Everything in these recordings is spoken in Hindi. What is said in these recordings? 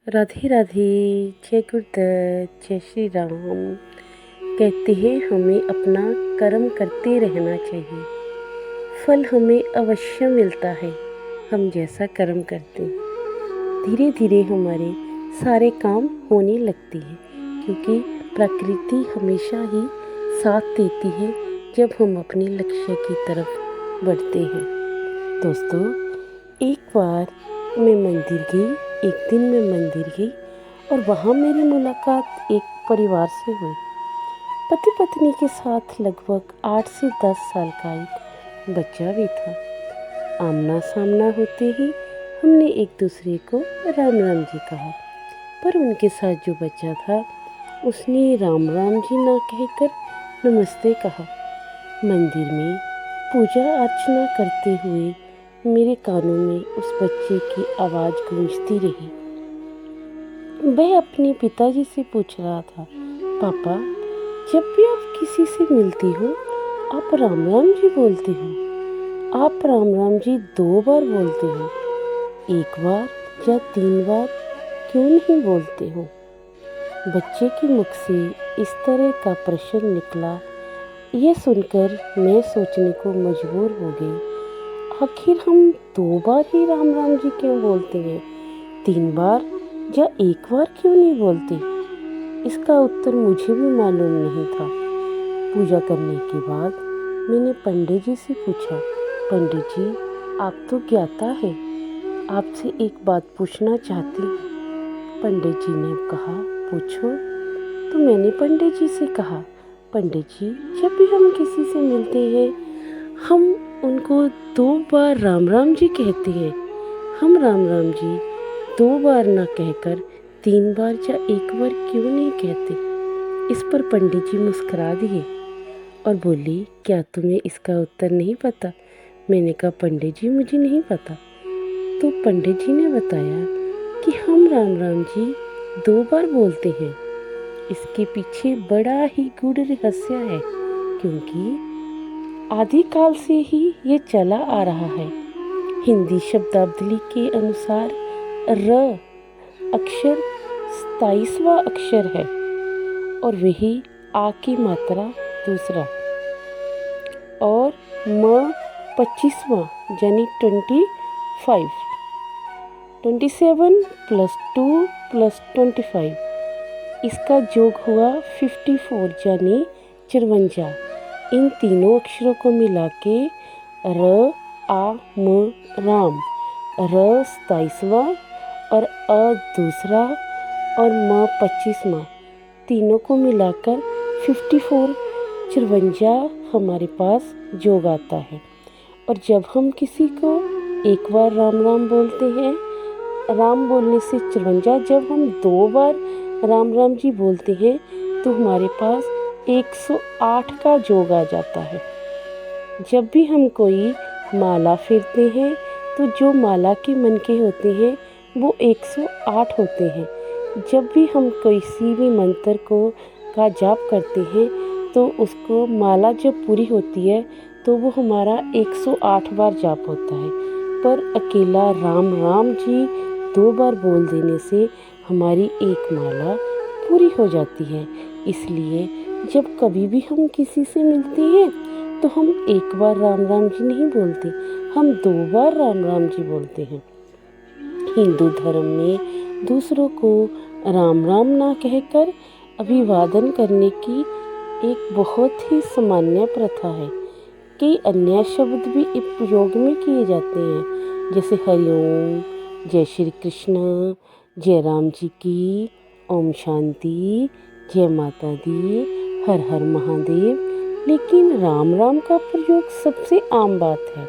राधे राधे। जय गुरुदत्त, जय श्री राम। कहते हैं हमें अपना कर्म करते रहना चाहिए, फल हमें अवश्य मिलता है हम जैसा कर्म करते हैं। धीरे धीरे हमारे सारे काम होने लगते हैं, क्योंकि प्रकृति हमेशा ही साथ देती है जब हम अपने लक्ष्य की तरफ बढ़ते हैं। दोस्तों, एक बार मैं मंदिर गई, एक दिन मैं मंदिर गई और वहाँ मेरी मुलाकात एक परिवार से हुई। पति पत्नी के साथ लगभग 8 से 10 साल का एक बच्चा भी था। आमना सामना होते ही हमने एक दूसरे को राम राम जी कहा, पर उनके साथ जो बच्चा था उसने राम राम जी ना कहकर नमस्ते कहा। मंदिर में पूजा अर्चना करते हुए मेरे कानों में उस बच्चे की आवाज़ गूंजती रही। वह अपने पिताजी से पूछ रहा था, पापा, जब भी आप किसी से मिलती हो आप राम राम जी बोलते हो। आप राम राम जी 2 बार बोलते हो, 1 बार या 3 बार क्यों नहीं बोलते हो? बच्चे के मुख से इस तरह का प्रश्न निकला। यह सुनकर मैं सोचने को मजबूर हो गई, आखिर हम 2 बार ही राम राम जी क्यों बोलते हैं, 3 बार या 1 बार क्यों नहीं बोलते? इसका उत्तर मुझे भी मालूम नहीं था। पूजा करने के बाद मैंने पंडित जी से पूछा, पंडित जी, आप तो ज्ञाता है, आपसे एक बात पूछना चाहती हूँ। पंडित जी ने कहा, पूछो। तो मैंने पंडित जी से कहा, पंडित जी, जब भी हम किसी से मिलते हैं हम उनको 2 बार राम राम जी कहते हैं। हम राम राम जी 2 बार ना कहकर 3 बार या 1 बार क्यों नहीं कहते? इस पर पंडित जी मुस्कुरा दिए और बोली, क्या तुम्हें इसका उत्तर नहीं पता? मैंने कहा, पंडित जी, मुझे नहीं पता। तो पंडित जी ने बताया कि हम राम राम जी 2 बार बोलते हैं। इसके पीछे बड़ा ही गूढ़ रहस्य है, क्योंकि आदिकाल से ही ये चला आ रहा है। हिंदी शब्दावली के अनुसार र अक्षर 27वां अक्षर है और वही आ की मात्रा दूसरा, और म 25वां यानी 27 प्लस 2 प्लस 25, इसका योग हुआ 54 यानी 54। इन तीनों अक्षरों को मिला के र आ म राम, र 27वां और अ दूसरा और म 25वां, तीनों को मिलाकर 54 54 हमारे पास योग आता है। और जब हम किसी को 1 बार राम राम बोलते हैं, राम बोलने से 54, जब हम 2 बार राम राम जी बोलते हैं तो हमारे पास 108 का योग आ जाता है। जब भी हम कोई माला फेरते हैं तो जो माला के मनके होते हैं वो 108 होते हैं। जब भी हम किसी भी मंत्र का जाप करते हैं तो उसको माला जब पूरी होती है तो वो हमारा 108 बार जाप होता है। पर अकेला राम राम जी 2 बार बोल देने से हमारी एक माला पूरी हो जाती है। इसलिए जब कभी भी हम किसी से मिलते हैं तो हम 1 बार राम राम जी नहीं बोलते, हम 2 बार राम राम जी बोलते हैं। हिंदू धर्म में दूसरों को राम राम ना कहकर अभिवादन करने की एक बहुत ही सामान्य प्रथा है। कई अन्य शब्द भी उपयोग में किए जाते हैं, जैसे हरिओम, जय श्री कृष्ण, जय राम जी की, ओम शांति, जय माता दी, हर हर महादेव। लेकिन राम राम का प्रयोग सबसे आम बात है।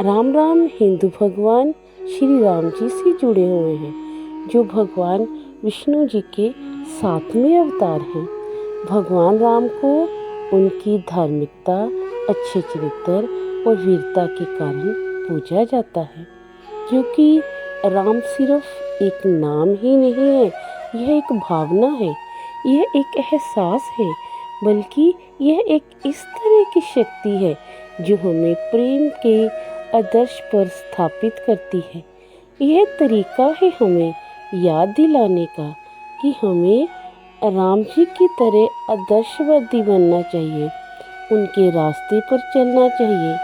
राम राम हिंदू भगवान श्री राम जी से जुड़े हुए हैं, जो भगवान विष्णु जी के 7वें अवतार हैं। भगवान राम को उनकी धार्मिकता, अच्छे चरित्र और वीरता के कारण पूजा जाता है, क्योंकि राम सिर्फ एक नाम ही नहीं है, यह एक भावना है, यह एक एहसास है, बल्कि यह एक इस तरह की शक्ति है जो हमें प्रेम के आदर्श पर स्थापित करती है। यह तरीका है हमें याद दिलाने का कि हमें राम जी की तरह आदर्शवादी बनना चाहिए, उनके रास्ते पर चलना चाहिए।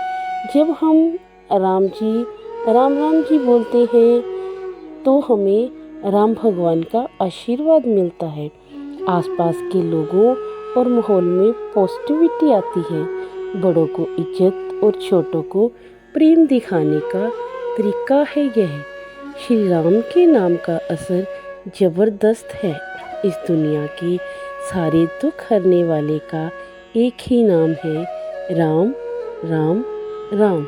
जब हम राम जी राम राम जी बोलते हैं तो हमें राम भगवान का आशीर्वाद मिलता है। आसपास के लोगों और माहौल में पॉजिटिविटी आती है। बड़ों को इज्जत और छोटों को प्रेम दिखाने का तरीका है यह। श्री राम के नाम का असर ज़बरदस्त है। इस दुनिया के सारे दुख हरने वाले का एक ही नाम है, राम राम राम।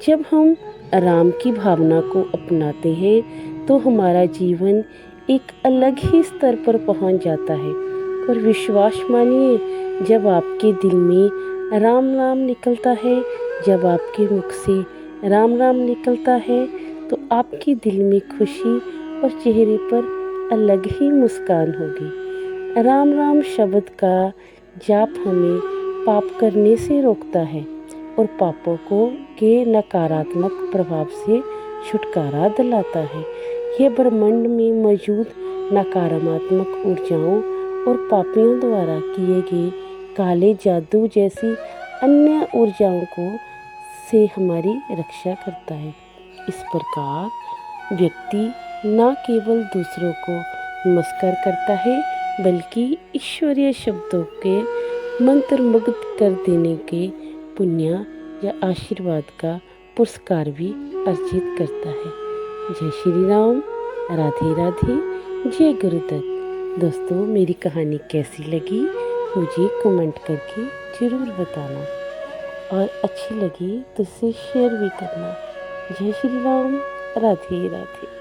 जब हम राम की भावना को अपनाते हैं तो हमारा जीवन एक अलग ही स्तर पर पहुंच जाता है। और विश्वास मानिए, जब आपके दिल में राम नाम निकलता है, जब आपके मुख से राम राम निकलता है, तो आपके दिल में खुशी और चेहरे पर अलग ही मुस्कान होगी। राम राम शब्द का जाप हमें पाप करने से रोकता है और पापों को के नकारात्मक प्रभाव से छुटकारा दिलाता है। यह ब्रह्मांड में मौजूद नकारात्मक ऊर्जाओं और पापियों द्वारा किए गए काले जादू जैसी अन्य ऊर्जाओं को से हमारी रक्षा करता है। इस प्रकार व्यक्ति न केवल दूसरों को नमस्कार करता है, बल्कि ईश्वरीय शब्दों के मंत्रमुग्ध कर देने के पुण्य या आशीर्वाद का पुरस्कार भी अर्जित करता है। जय श्री राम, राधे राधे, जय गुरुदत्त। दोस्तों, मेरी कहानी कैसी लगी मुझे कमेंट करके ज़रूर बताना, और अच्छी लगी तो इसे शेयर भी करना। जय श्री राम, राधे राधे।